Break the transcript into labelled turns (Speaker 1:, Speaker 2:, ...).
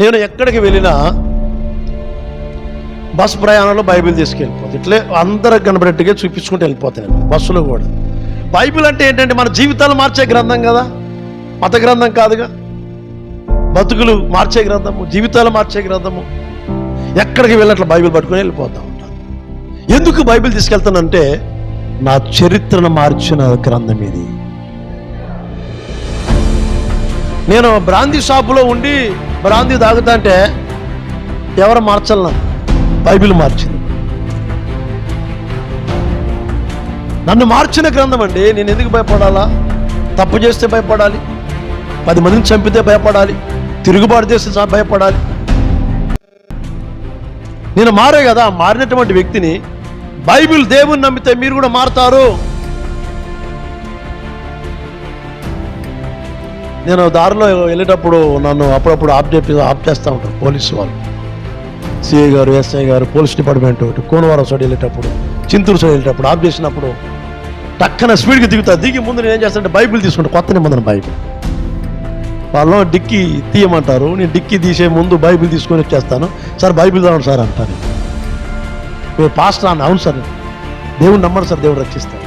Speaker 1: నేను ఎక్కడికి వెళ్ళినా బస్ ప్రయాణంలో బైబిల్ తీసుకెళ్ళిపోతాను. ఇట్లే అందరికి కనబడేట్టుగా చూపించుకుంటూ వెళ్ళిపోతాను నేను బస్సులో కూడా. బైబిల్ అంటే ఏంటంటే మన జీవితాలు మార్చే గ్రంథం కదా, మత గ్రంథం కాదుగా. బతుకులు మార్చే గ్రంథము, జీవితాలు మార్చే గ్రంథము. ఎక్కడికి వెళ్ళినట్లు బైబిల్ పట్టుకుని వెళ్ళిపోతా ఉంటాను. ఎందుకు బైబిల్ తీసుకెళ్తానంటే నా చరిత్రను మార్చిన గ్రంథం ఇది. నేను బ్రాందీ షాపులో ఉండి బ్రాందీ తాగుతా అంటే ఎవరు మార్చాల? బైబిల్ మార్చింది. నన్ను మార్చిన గ్రంథం అండి. నేను ఎందుకు భయపడాలా? తప్పు చేస్తే భయపడాలి, 10 మందిని చంపితే భయపడాలి, తిరుగుబాటు చేస్తే భయపడాలి. నేను మారే కదా, మారినటువంటి వ్యక్తిని బైబిల్ దేవుని నమ్మితే మీరు కూడా మారుతారు. నేను దారిలో వెళ్ళేటప్పుడు నన్ను అప్పుడప్పుడు ఆఫ్ చేస్తూ ఉంటారు పోలీసు వాళ్ళు. సిఐ గారు, ఎస్ఐ గారు, పోలీస్ డిపార్ట్మెంట్ కోనవరం సైడ్ వెళ్ళేటప్పుడు, చింతూరు సైడ్ వెళ్ళేటప్పుడు ఆఫ్ చేసినప్పుడు టక్కన స్పీడ్కి దిగి ముందు నేను ఏం చేస్తానంటే బైబిల్ తీసుకుంటాను, కొత్త నిబంధన బైబిల్. వాళ్ళు డిక్కీ తీయమంటారు, నేను డిక్కీ తీసే ముందు బైబిల్ తీసుకొని వచ్చేస్తాను. సార్ బైబిల్ చదవండి సార్ అంటారు. మీరు పాస్టర్ అని. అవును సార్, దేవుడు నమ్మరు సార్, దేవుడు రక్షిస్తారు.